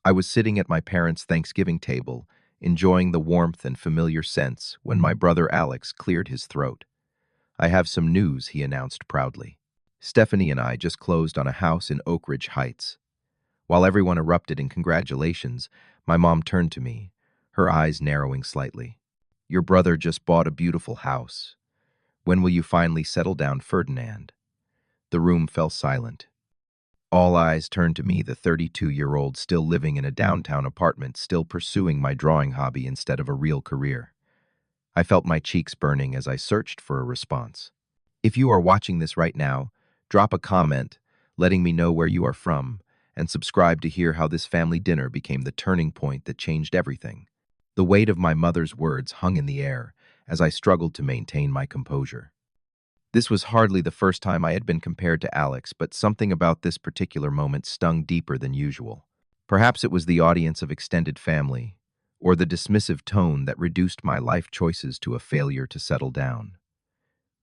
I was sitting at my parents' Thanksgiving table, enjoying the warmth and familiar scents, when my brother Alex cleared his throat. "I have some news," he announced proudly. "Stephanie and I just closed on a house in Oak Ridge Heights." While everyone erupted in congratulations, my mom turned to me, her eyes narrowing slightly. "Your brother just bought a beautiful house. When will you finally settle down, Ferdinand?" The room fell silent. All eyes turned to me, the 32-year-old still living in a downtown apartment, still pursuing my drawing hobby instead of a real career. I felt my cheeks burning as I searched for a response. If you are watching this right now, drop a comment letting me know where you are from, and subscribe to hear how this family dinner became the turning point that changed everything. The weight of my mother's words hung in the air as I struggled to maintain my composure. This was hardly the first time I had been compared to Alex, but something about this particular moment stung deeper than usual. Perhaps it was the audience of extended family, or the dismissive tone that reduced my life choices to a failure to settle down.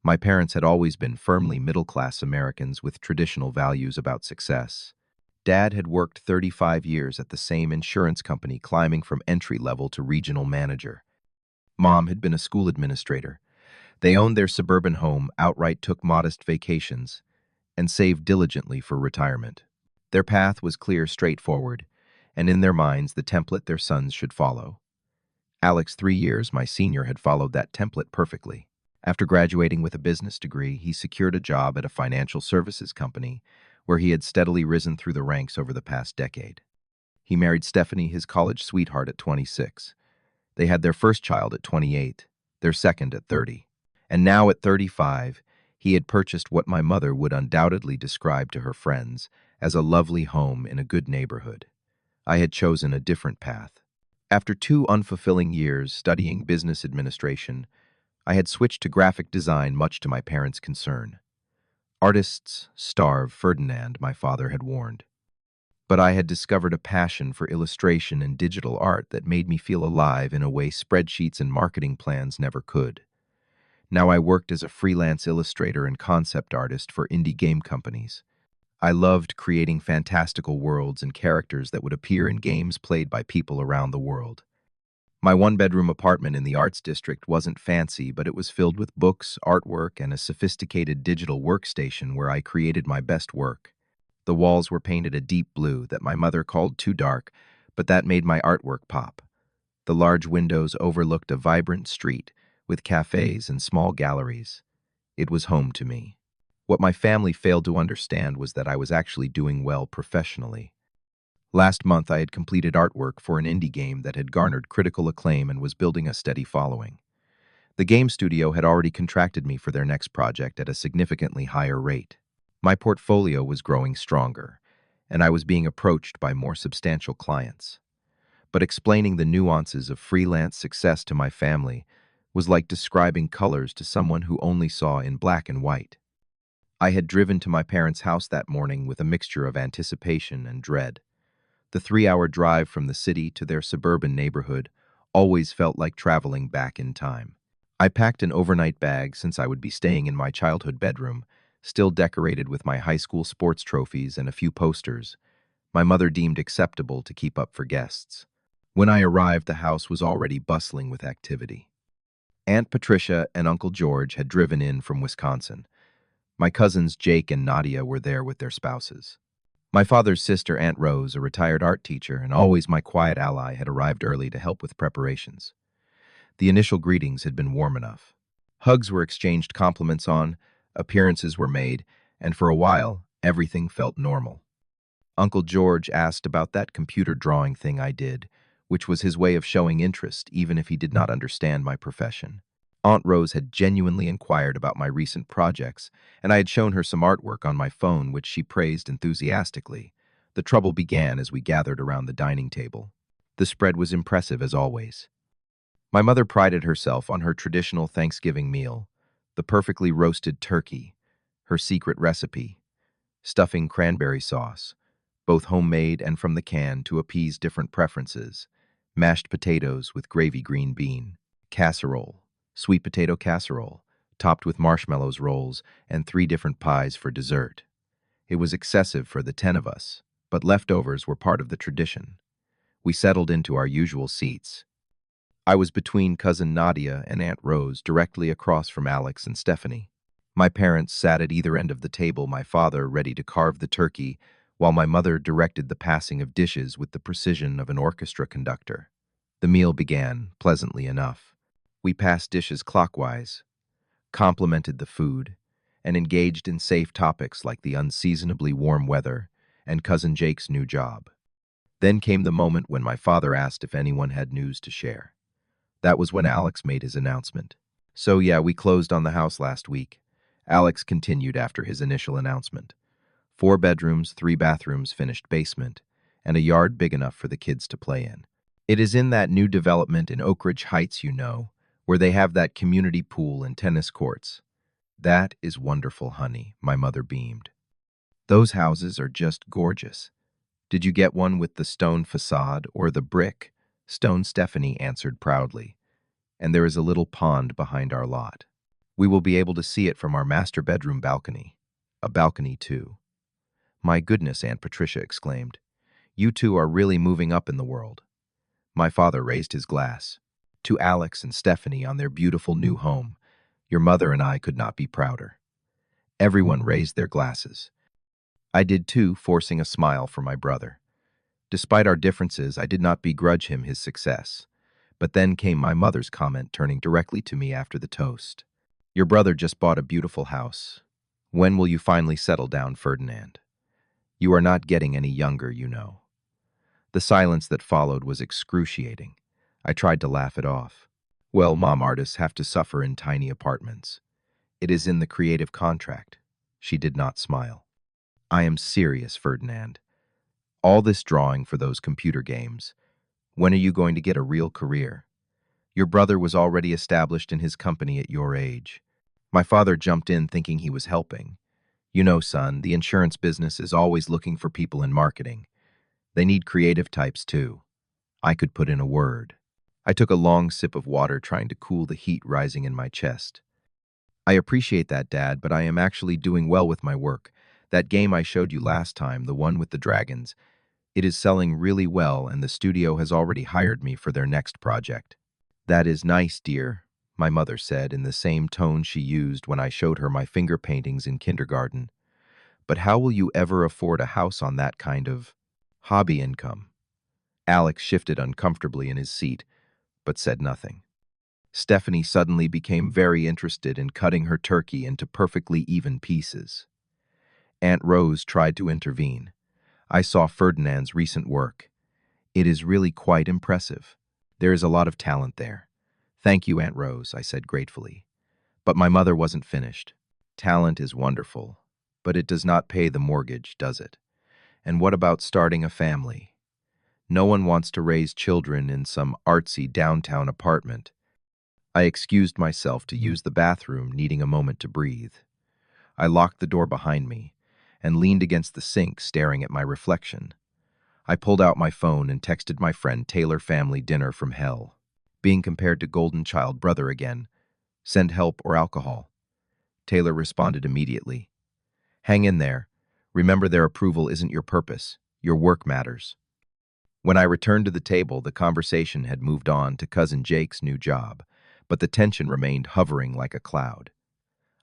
My parents had always been firmly middle-class Americans with traditional values about success. Dad had worked 35 years at the same insurance company, climbing from entry level to regional manager. Mom had been a school administrator. They owned their suburban home, outright took modest vacations, and saved diligently for retirement. Their path was clear, straightforward, and in their minds the template their sons should follow. Alex, 3 years my senior, had followed that template perfectly. After graduating with a business degree, he secured a job at a financial services company where he had steadily risen through the ranks over the past decade. He married Stephanie, his college sweetheart, at 26. They had their first child at 28, their second at 30. And now at 35, he had purchased what my mother would undoubtedly describe to her friends as a lovely home in a good neighborhood. I had chosen a different path. After 2 unfulfilling years studying business administration, I had switched to graphic design, much to my parents' concern. "Artists starve, Ferdinand," my father had warned. But I had discovered a passion for illustration and digital art that made me feel alive in a way spreadsheets and marketing plans never could. Now I worked as a freelance illustrator and concept artist for indie game companies. I loved creating fantastical worlds and characters that would appear in games played by people around the world. My one-bedroom apartment in the arts district wasn't fancy, but it was filled with books, artwork, and a sophisticated digital workstation where I created my best work. The walls were painted a deep blue that my mother called too dark, but that made my artwork pop. The large windows overlooked a vibrant street with cafes and small galleries. It was home to me. What my family failed to understand was that I was actually doing well professionally. Last month, I had completed artwork for an indie game that had garnered critical acclaim and was building a steady following. The game studio had already contracted me for their next project at a significantly higher rate. My portfolio was growing stronger, and I was being approached by more substantial clients. But explaining the nuances of freelance success to my family was like describing colors to someone who only saw in black and white. I had driven to my parents' house that morning with a mixture of anticipation and dread. The 3-hour drive from the city to their suburban neighborhood always felt like traveling back in time. I packed an overnight bag since I would be staying in my childhood bedroom, still decorated with my high school sports trophies and a few posters my mother deemed acceptable to keep up for guests. When I arrived, the house was already bustling with activity. Aunt Patricia and Uncle George had driven in from Wisconsin. My cousins Jake and Nadia were there with their spouses. My father's sister, Aunt Rose, a retired art teacher and always my quiet ally, had arrived early to help with preparations. The initial greetings had been warm enough. Hugs were exchanged, compliments on, appearances were made, and for a while, everything felt normal. Uncle George asked about that computer drawing thing I did, which was his way of showing interest even if he did not understand my profession. Aunt Rose had genuinely inquired about my recent projects, and I had shown her some artwork on my phone, which she praised enthusiastically. The trouble began as we gathered around the dining table. The spread was impressive as always. My mother prided herself on her traditional Thanksgiving meal, the perfectly roasted turkey, her secret recipe, stuffing cranberry sauce, both homemade and from the can to appease different preferences, mashed potatoes with gravy green bean, casserole, sweet potato casserole, topped with marshmallows rolls, and 3 different pies for dessert. It was excessive for the 10 of us, but leftovers were part of the tradition. We settled into our usual seats. I was between cousin Nadia and Aunt Rose, directly across from Alex and Stephanie. My parents sat at either end of the table, my father ready to carve the turkey, while my mother directed the passing of dishes with the precision of an orchestra conductor. The meal began, pleasantly enough. We passed dishes clockwise, complimented the food, and engaged in safe topics like the unseasonably warm weather and Cousin Jake's new job. Then came the moment when my father asked if anyone had news to share. That was when Alex made his announcement. So yeah, we closed on the house last week. Alex continued after his initial announcement. 4 bedrooms, 3 bathrooms, finished basement, and a yard big enough for the kids to play in. It is in that new development in Oak Ridge Heights, where they have that community pool and tennis courts. That is wonderful, honey, my mother beamed. Those houses are just gorgeous. Did you get one with the stone facade or the brick? Stone, Stephanie answered proudly. And there is a little pond behind our lot. We will be able to see it from our master bedroom balcony. A balcony, too. My goodness, Aunt Patricia exclaimed. You two are really moving up in the world. My father raised his glass. To Alex and Stephanie on their beautiful new home. Your mother and I could not be prouder. Everyone raised their glasses. I did too, forcing a smile for my brother. Despite our differences, I did not begrudge him his success. But then came my mother's comment, turning directly to me after the toast. Your brother just bought a beautiful house. When will you finally settle down, Ferdinand? You are not getting any younger. The silence that followed was excruciating. I tried to laugh it off. Well, mom, artists have to suffer in tiny apartments. It is in the creative contract. She did not smile. I am serious, Ferdinand. All this drawing for those computer games. When are you going to get a real career? Your brother was already established in his company at your age. My father jumped in thinking he was helping. You know, son, the insurance business is always looking for people in marketing. They need creative types, too. I could put in a word. I took a long sip of water, trying to cool the heat rising in my chest. I appreciate that, Dad, but I am actually doing well with my work. That game I showed you last time, the one with the dragons, it is selling really well, and the studio has already hired me for their next project. That is nice, dear, my mother said in the same tone she used when I showed her my finger paintings in kindergarten. But how will you ever afford a house on that kind of hobby income? Alex shifted uncomfortably in his seat, but said nothing. Stephanie suddenly became very interested in cutting her turkey into perfectly even pieces. Aunt Rose tried to intervene. I saw Ferdinand's recent work. It is really quite impressive. There is a lot of talent there. Thank you, Aunt Rose, I said gratefully. But my mother wasn't finished. Talent is wonderful, but it does not pay the mortgage, does it? And what about starting a family? No one wants to raise children in some artsy downtown apartment. I excused myself to use the bathroom, needing a moment to breathe. I locked the door behind me and leaned against the sink, staring at my reflection. I pulled out my phone and texted my friend Taylor, family dinner from hell. Being compared to golden child brother again. Send help or alcohol. Taylor responded immediately. Hang in there. Remember, their approval isn't your purpose. Your work matters. When I returned to the table, the conversation had moved on to Cousin Jake's new job, but the tension remained hovering like a cloud.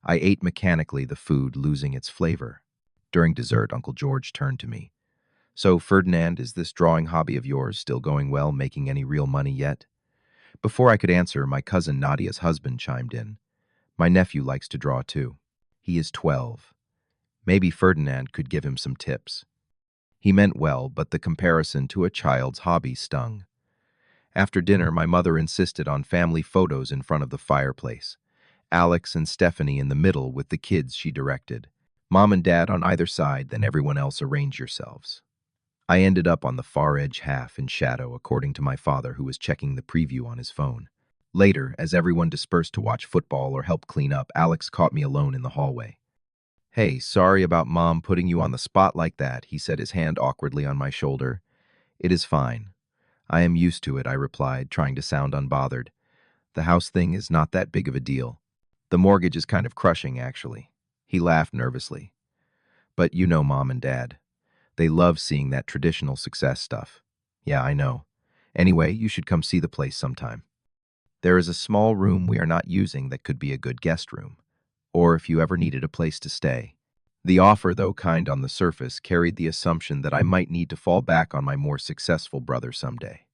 I ate mechanically, the food losing its flavor. During dessert, Uncle George turned to me. So, Ferdinand, is this drawing hobby of yours still going well, making any real money yet? Before I could answer, my cousin Nadia's husband chimed in. My nephew likes to draw too. He is 12. Maybe Ferdinand could give him some tips. He meant well, but the comparison to a child's hobby stung. After dinner, my mother insisted on family photos in front of the fireplace. Alex and Stephanie in the middle with the kids, she directed. Mom and Dad on either side, then everyone else arrange yourselves. I ended up on the far edge, half in shadow, according to my father, who was checking the preview on his phone. Later, as everyone dispersed to watch football or help clean up, Alex caught me alone in the hallway. Hey, sorry about Mom putting you on the spot like that, he said, his hand awkwardly on my shoulder. It is fine. I am used to it, I replied, trying to sound unbothered. The house thing is not that big of a deal. The mortgage is kind of crushing, actually. He laughed nervously. But you know Mom and Dad. They love seeing that traditional success stuff. Yeah, I know. Anyway, you should come see the place sometime. There is a small room we are not using that could be a good guest room, or if you ever needed a place to stay. The offer, though kind on the surface, carried the assumption that I might need to fall back on my more successful brother someday.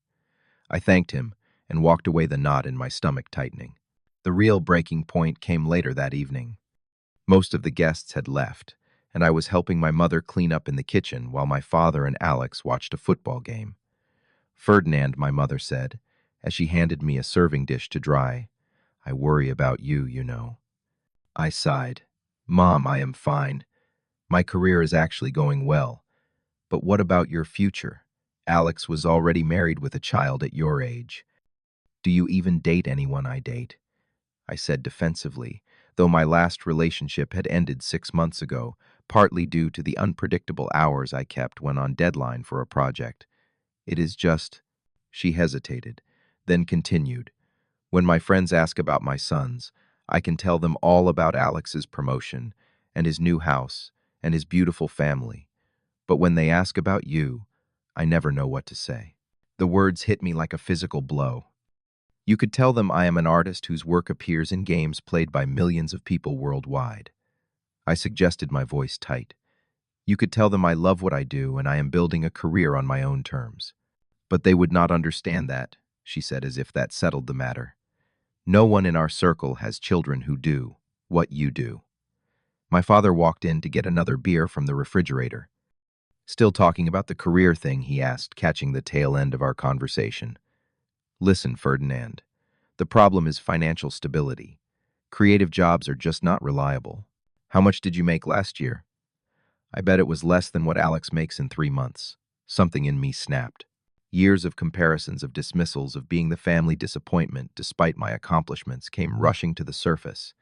I thanked him and walked away, the knot in my stomach tightening. The real breaking point came later that evening. Most of the guests had left, and I was helping my mother clean up in the kitchen while my father and Alex watched a football game. "Ferdinand," my mother said, as she handed me a serving dish to dry, "I worry about you, you know." I sighed. "Mom, I am fine. My career is actually going well. But what about your future? Alex was already married with a child at your age. Do you even date anyone I date?" I said defensively, though my last relationship had ended 6 months ago, partly due to the unpredictable hours I kept when on deadline for a project. "It is just—" She hesitated, then continued. "When my friends ask about my sons, I can tell them all about Alex's promotion, and his new house, and his beautiful family. But when they ask about you, I never know what to say." The words hit me like a physical blow. "You could tell them I am an artist whose work appears in games played by millions of people worldwide." I suggested, my voice tight. "You could tell them I love what I do and I am building a career on my own terms." "But they would not understand that," she said, as if that settled the matter. "No one in our circle has children who do what you do." My father walked in to get another beer from the refrigerator. "Still talking about the career thing?" he asked, catching the tail end of our conversation. "Listen, Ferdinand, the problem is financial stability. Creative jobs are just not reliable. How much did you make last year?" "I bet it was less than what Alex makes in 3 months." Something in me snapped. Years of comparisons, of dismissals, of being the family disappointment despite my accomplishments came rushing to the surface.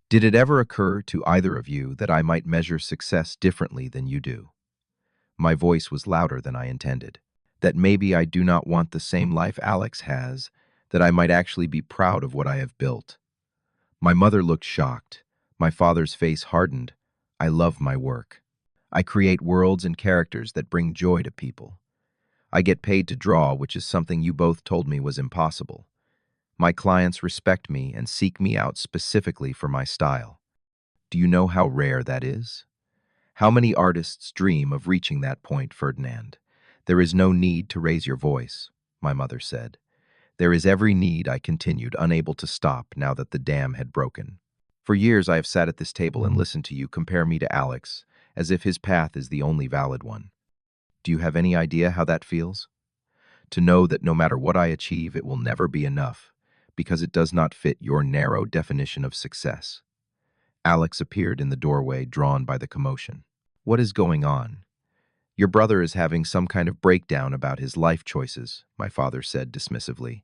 "Did it ever occur to either of you that I might measure success differently than you do?" My voice was louder than I intended. "That maybe I do not want the same life Alex has, that I might actually be proud of what I have built." My mother looked shocked. My father's face hardened. "I love my work. I create worlds and characters that bring joy to people. I get paid to draw, which is something you both told me was impossible. My clients respect me and seek me out specifically for my style. Do you know how rare that is? How many artists dream of reaching that point, Ferdinand? There is no need to raise your voice," my mother said. "There is every need," I continued, unable to stop now that the dam had broken. "For years I have sat at this table and listened to you compare me to Alex, as if his path is the only valid one. Do you have any idea how that feels? To know that no matter what I achieve, it will never be enough, because it does not fit your narrow definition of success." Alex appeared in the doorway, drawn by the commotion. "What is going on?" "Your brother is having some kind of breakdown about his life choices," my father said dismissively.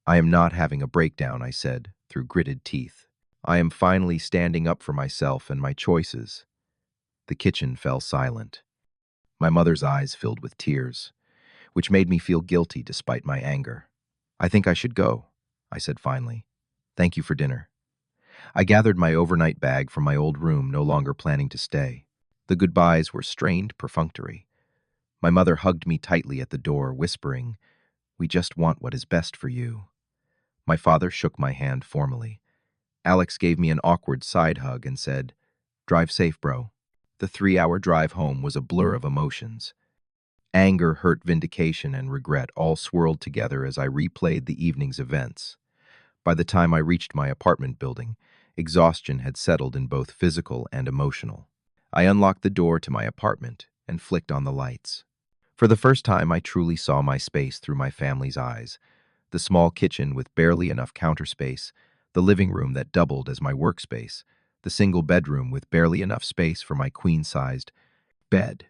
"I am not having a breakdown," I said, through gritted teeth. "I am finally standing up for myself and my choices." The kitchen fell silent. My mother's eyes filled with tears, which made me feel guilty despite my anger. "I think I should go," I said finally. "Thank you for dinner." I gathered my overnight bag from my old room, no longer planning to stay. The goodbyes were strained, perfunctory. My mother hugged me tightly at the door, whispering, "We just want what is best for you." My father shook my hand formally. Alex gave me an awkward side hug and said, "Drive safe, bro." The 3-hour drive home was a blur of emotions. Anger, hurt, vindication, and regret all swirled together as I replayed the evening's events. By the time I reached my apartment building, exhaustion had settled in both physical and emotional. I unlocked the door to my apartment and flicked on the lights. For the first time, I truly saw my space through my family's eyes. The small kitchen with barely enough counter space, the living room that doubled as my workspace, the single bedroom with barely enough space for my queen-sized bed.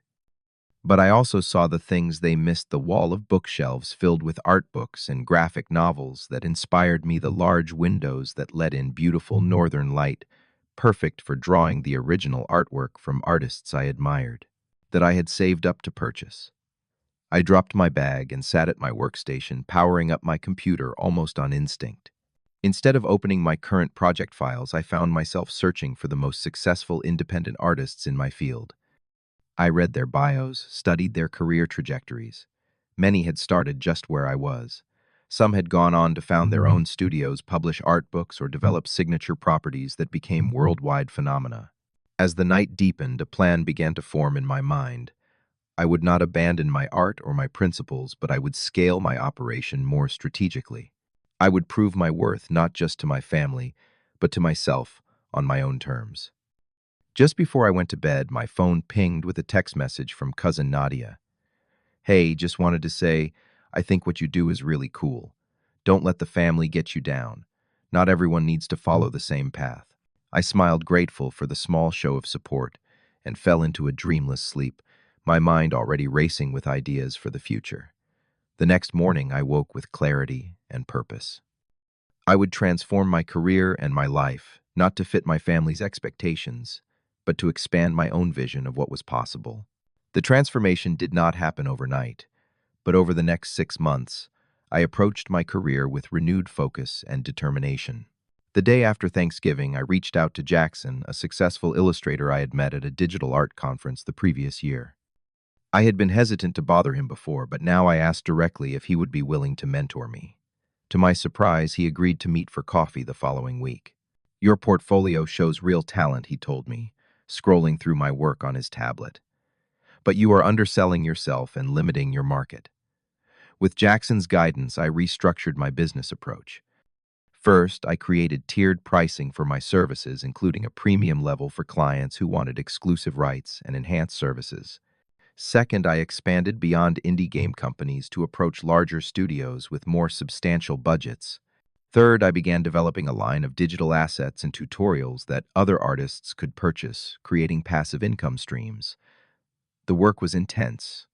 But I also saw the things they missed: the wall of bookshelves filled with art books and graphic novels that inspired me, the large windows that let in beautiful northern light, perfect for drawing the original artwork from artists I admired, that I had saved up to purchase. I dropped my bag and sat at my workstation, powering up my computer almost on instinct. Instead of opening my current project files, I found myself searching for the most successful independent artists in my field. I read their bios, studied their career trajectories, Many had started just where I was. Some had gone on to found their own studios, publish art books, or develop signature properties that became worldwide phenomena. As the night deepened, a plan began to form in my mind. I would not abandon my art or my principles, but I would scale my operation more strategically. I would prove my worth not just to my family, but to myself on my own terms. Just before I went to bed, my phone pinged with a text message from cousin Nadia. "Hey, just wanted to say, I think what you do is really cool. Don't let the family get you down. Not everyone needs to follow the same path." I smiled, grateful for the small show of support, and fell into a dreamless sleep, my mind already racing with ideas for the future. The next morning, I woke with clarity and purpose. I would transform my career and my life, not to fit my family's expectations, but to expand my own vision of what was possible. The transformation did not happen overnight, but over the next 6 months, I approached my career with renewed focus and determination. The day after Thanksgiving, I reached out to Jackson, a successful illustrator I had met at a digital art conference the previous year. I had been hesitant to bother him before, but now I asked directly if he would be willing to mentor me. To my surprise, he agreed to meet for coffee the following week. "Your portfolio shows real talent," he told me, scrolling through my work on his tablet. "But you are underselling yourself and limiting your market." With Jackson's guidance, I restructured my business approach. First, I created tiered pricing for my services, including a premium level for clients who wanted exclusive rights and enhanced services. Second, I expanded beyond indie game companies to approach larger studios with more substantial budgets. Third, I began developing a line of digital assets and tutorials that other artists could purchase, creating passive income streams. The work was intense.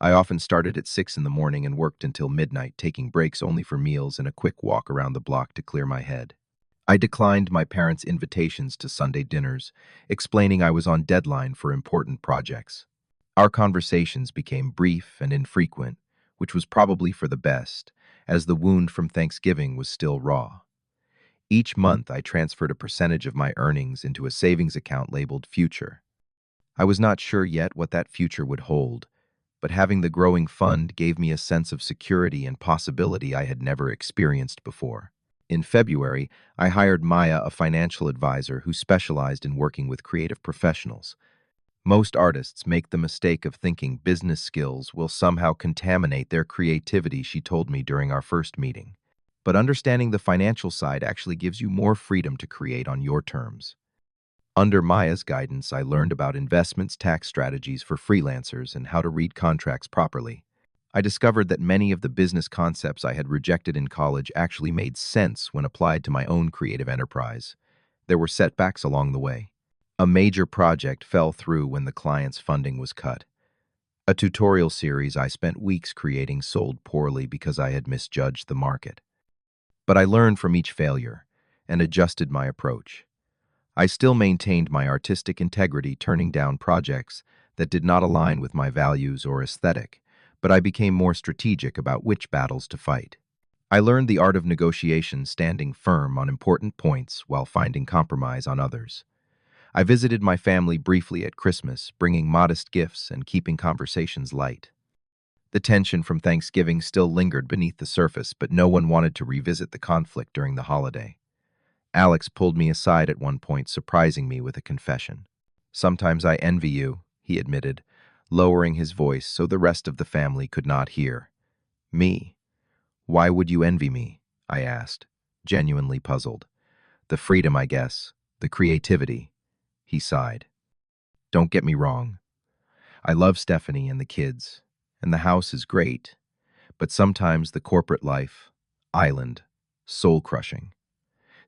I often started at 6 in the morning and worked until midnight, taking breaks only for meals and a quick walk around the block to clear my head. I declined my parents' invitations to Sunday dinners, explaining I was on deadline for important projects. Our conversations became brief and infrequent, which was probably for the best, as the wound from Thanksgiving was still raw. Each month, I transferred a percentage of my earnings into a savings account labeled Future. I was not sure yet what that future would hold, but having the growing fund gave me a sense of security and possibility I had never experienced before. In February, I hired Maya, a financial advisor who specialized in working with creative professionals. Most artists make the mistake of thinking business skills will somehow contaminate their creativity, she told me during our first meeting. But understanding the financial side actually gives you more freedom to create on your terms. Under Maya's guidance, I learned about investments, tax strategies for freelancers, and how to read contracts properly. I discovered that many of the business concepts I had rejected in college actually made sense when applied to my own creative enterprise. There were setbacks along the way. A major project fell through when the client's funding was cut. A tutorial series I spent weeks creating sold poorly because I had misjudged the market. But I learned from each failure and adjusted my approach. I still maintained my artistic integrity, turning down projects that did not align with my values or aesthetic, but I became more strategic about which battles to fight. I learned the art of negotiation, standing firm on important points while finding compromise on others. I visited my family briefly at Christmas, bringing modest gifts and keeping conversations light. The tension from Thanksgiving still lingered beneath the surface, but no one wanted to revisit the conflict during the holiday. Alex pulled me aside at one point, surprising me with a confession. "Sometimes I envy you," he admitted, lowering his voice so the rest of the family could not hear. "Me? Why would you envy me?" I asked, genuinely puzzled. "The freedom, I guess. The creativity." He sighed. "Don't get me wrong. I love Stephanie and the kids, and the house is great, but sometimes the corporate life, island, soul-crushing.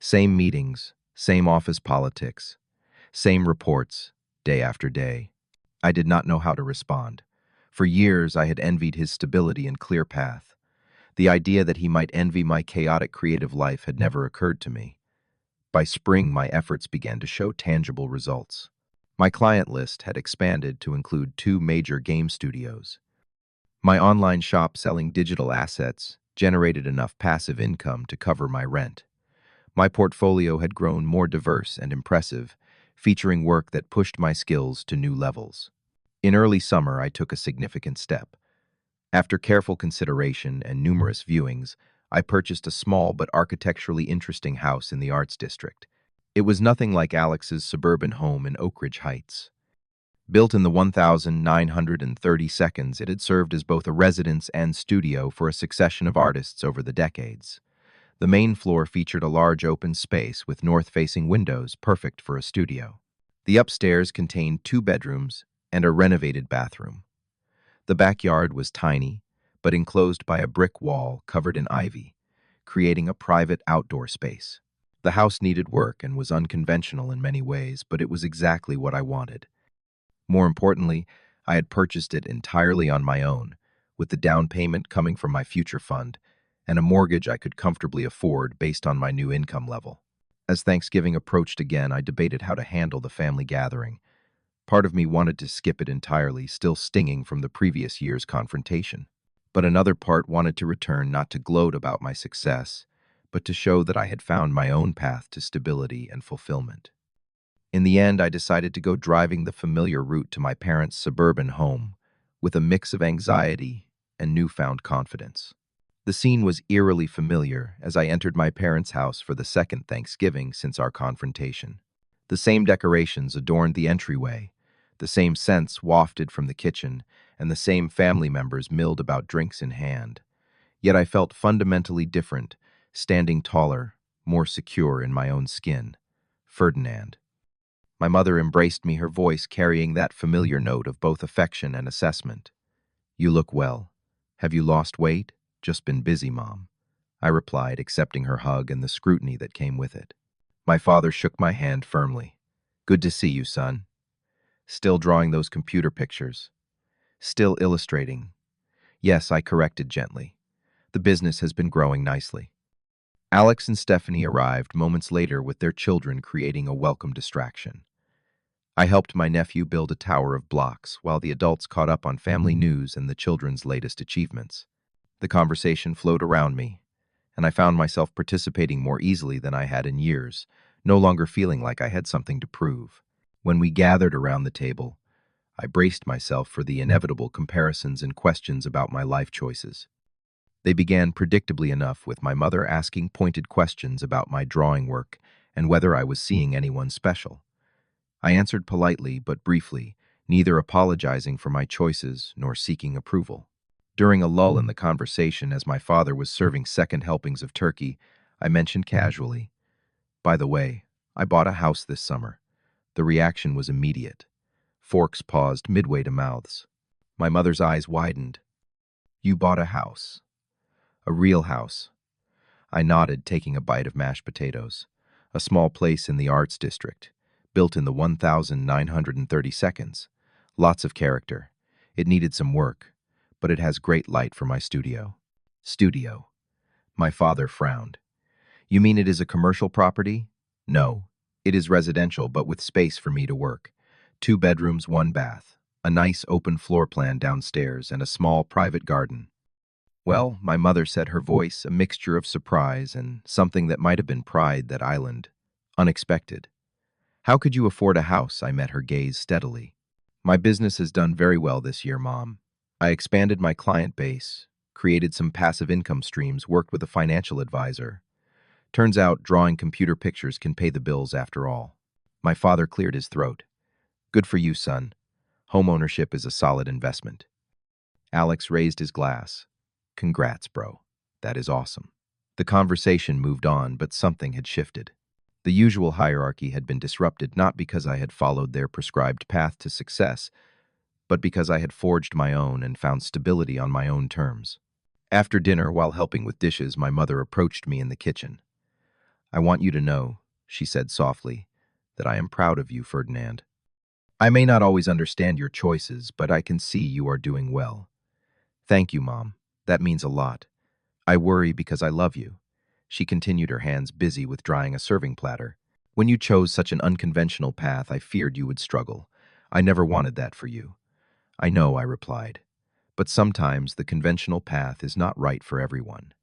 Same meetings, same office politics, same reports, day after day." I did not know how to respond. For years, I had envied his stability and clear path. The idea that he might envy my chaotic creative life had never occurred to me. By spring, my efforts began to show tangible results. My client list had expanded to include 2 major game studios. My online shop selling digital assets generated enough passive income to cover my rent. My portfolio had grown more diverse and impressive, featuring work that pushed my skills to new levels. In early summer, I took a significant step. After careful consideration and numerous viewings, I purchased a small but architecturally interesting house in the Arts District. It was nothing like Alex's suburban home in Oak Ridge Heights. Built in the 1930 seconds, it had served as both a residence and studio for a succession of artists over the decades. The main floor featured a large open space with north-facing windows, perfect for a studio. The upstairs contained 2 bedrooms and a renovated bathroom. The backyard was tiny, but enclosed by a brick wall covered in ivy, creating a private outdoor space. The house needed work and was unconventional in many ways, but it was exactly what I wanted. More importantly, I had purchased it entirely on my own, with the down payment coming from my future fund, and a mortgage I could comfortably afford based on my new income level. As Thanksgiving approached again, I debated how to handle the family gathering. Part of me wanted to skip it entirely, still stinging from the previous year's confrontation. But another part wanted to return not to gloat about my success, but to show that I had found my own path to stability and fulfillment. In the end, I decided to go driving the familiar route to my parents' suburban home, with a mix of anxiety and newfound confidence. The scene was eerily familiar as I entered my parents' house for the second Thanksgiving since our confrontation. The same decorations adorned the entryway, the same scents wafted from the kitchen, and the same family members milled about drinks in hand. Yet I felt fundamentally different, standing taller, more secure in my own skin. Ferdinand. My mother embraced me, her voice carrying that familiar note of both affection and assessment. "You look well. Have you lost weight?" "Just been busy, Mom," I replied, accepting her hug and the scrutiny that came with it. My father shook my hand firmly. "Good to see you, son. Still drawing those computer pictures. Still illustrating." "Yes," I corrected gently. "The business has been growing nicely." Alex and Stephanie arrived moments later with their children, creating a welcome distraction. I helped my nephew build a tower of blocks while the adults caught up on family news and the children's latest achievements. The conversation flowed around me, and I found myself participating more easily than I had in years, no longer feeling like I had something to prove. When we gathered around the table, I braced myself for the inevitable comparisons and questions about my life choices. They began predictably enough, with my mother asking pointed questions about my drawing work and whether I was seeing anyone special. I answered politely but briefly, neither apologizing for my choices nor seeking approval. During a lull in the conversation, as my father was serving second helpings of turkey, I mentioned casually, "By the way, I bought a house this summer." The reaction was immediate. Forks paused midway to mouths. My mother's eyes widened. "You bought a house? A real house?" I nodded, taking a bite of mashed potatoes. "A small place in the Arts District, built in the 1930 seconds. Lots of character. It needed some work, but it has great light for my studio." "Studio?" My father frowned. "You mean it is a commercial property?" "No, it is residential, but with space for me to work. 2 bedrooms, 1 bath, a nice open floor plan downstairs, and a small private garden." "Well," my mother said, her voice a mixture of surprise and something that might have been pride, that island. "Unexpected. How could you afford a house?" I met her gaze steadily. "My business has done very well this year, Mom. I expanded my client base, created some passive income streams, worked with a financial advisor. Turns out drawing computer pictures can pay the bills after all." My father cleared his throat. "Good for you, son. Homeownership is a solid investment." Alex raised his glass. "Congrats, bro. That is awesome." The conversation moved on, but something had shifted. The usual hierarchy had been disrupted, not because I had followed their prescribed path to success, but because I had forged my own and found stability on my own terms. After dinner, while helping with dishes, my mother approached me in the kitchen. "I want you to know," she said softly, "that I am proud of you, Ferdinand. I may not always understand your choices, but I can see you are doing well." "Thank you, Mom. That means a lot. I worry because I love you." She continued, her hands busy with drying a serving platter. "When you chose such an unconventional path, I feared you would struggle. I never wanted that for you." "I know," I replied. "But sometimes the conventional path is not right for everyone."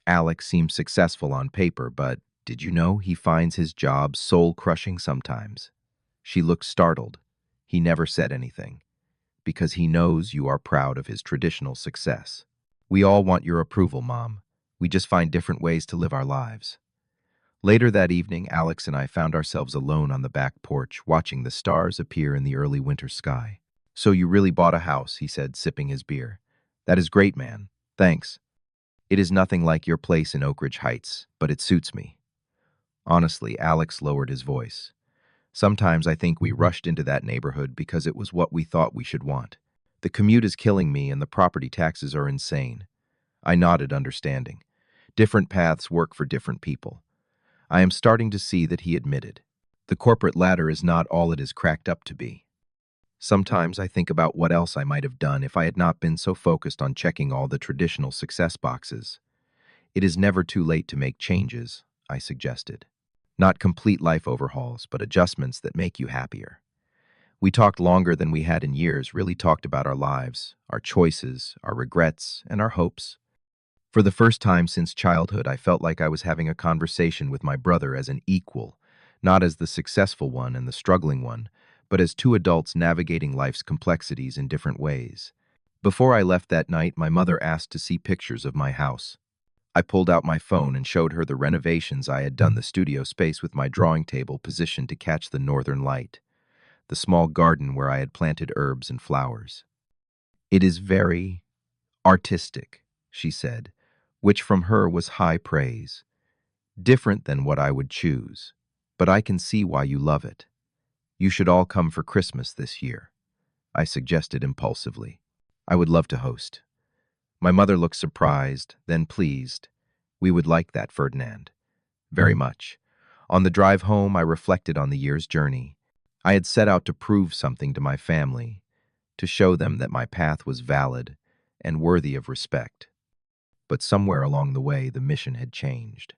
"Alex seems successful on paper, but did you know he finds his job soul-crushing sometimes?" She looked startled. "He never said anything." because he knows you are proud of his traditional success. We all want your approval, Mom. We just find different ways to live our lives. Later that evening, Alex and I found ourselves alone on the back porch, watching the stars appear in the early winter sky. "So you really bought a house," he said, sipping his beer. "That is great, man. Thanks. It is nothing like your place in Oak Ridge Heights, but it suits me." Honestly, Alex lowered his voice. "Sometimes I think we rushed into that neighborhood because it was what we thought we should want. The commute is killing me and the property taxes are insane." I nodded, understanding. Different paths work for different people. I am starting to see that he admitted. The corporate ladder is not all it is cracked up to be. Sometimes I think about what else I might have done if I had not been so focused on checking all the traditional success boxes. "It is never too late to make changes," I suggested. "Not complete life overhauls, but adjustments that make you happier." We talked longer than we had in years, really talked about our lives, our choices, our regrets, and our hopes. For the first time since childhood, I felt like I was having a conversation with my brother as an equal, not as the successful one and the struggling one, but as two adults navigating life's complexities in different ways. Before I left that night, my mother asked to see pictures of my house. I pulled out my phone and showed her the renovations I had done, the studio space with my drawing table positioned to catch the northern light, the small garden where I had planted herbs and flowers. "It is very artistic," she said, which from her was high praise. "Different than what I would choose, but I can see why you love it. You should all come for Christmas this year," I suggested impulsively. "I would love to host." My mother looked surprised, then pleased. "We would like that, Ferdinand. Very much." On the drive home, I reflected on the year's journey. I had set out to prove something to my family, to show them that my path was valid and worthy of respect. But somewhere along the way, the mission had changed.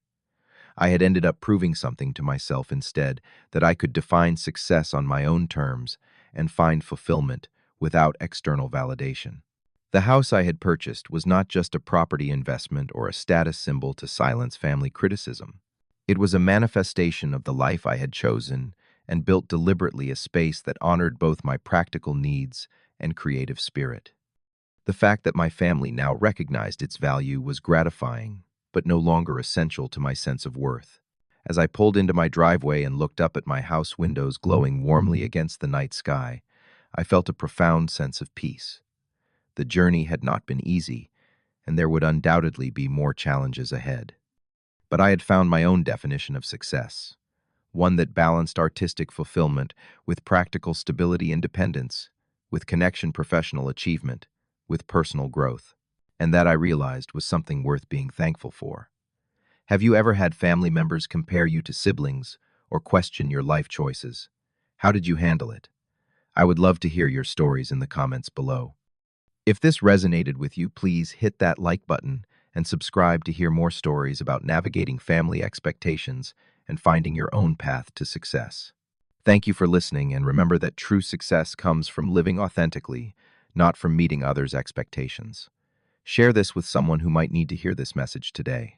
I had ended up proving something to myself instead, that I could define success on my own terms and find fulfillment without external validation. The house I had purchased was not just a property investment or a status symbol to silence family criticism. It was a manifestation of the life I had chosen and built deliberately, a space that honored both my practical needs and creative spirit. The fact that my family now recognized its value was gratifying, but no longer essential to my sense of worth. As I pulled into my driveway and looked up at my house windows glowing warmly against the night sky, I felt a profound sense of peace. The journey had not been easy, and there would undoubtedly be more challenges ahead. But I had found my own definition of success, one that balanced artistic fulfillment with practical stability, independence, with connection, professional achievement, with personal growth. And that, I realized, was something worth being thankful for. Have you ever had family members compare you to siblings or question your life choices? How did you handle it? I would love to hear your stories in the comments below. If this resonated with you, please hit that like button and subscribe to hear more stories about navigating family expectations and finding your own path to success. Thank you for listening, and remember that true success comes from living authentically, not from meeting others' expectations. Share this with someone who might need to hear this message today.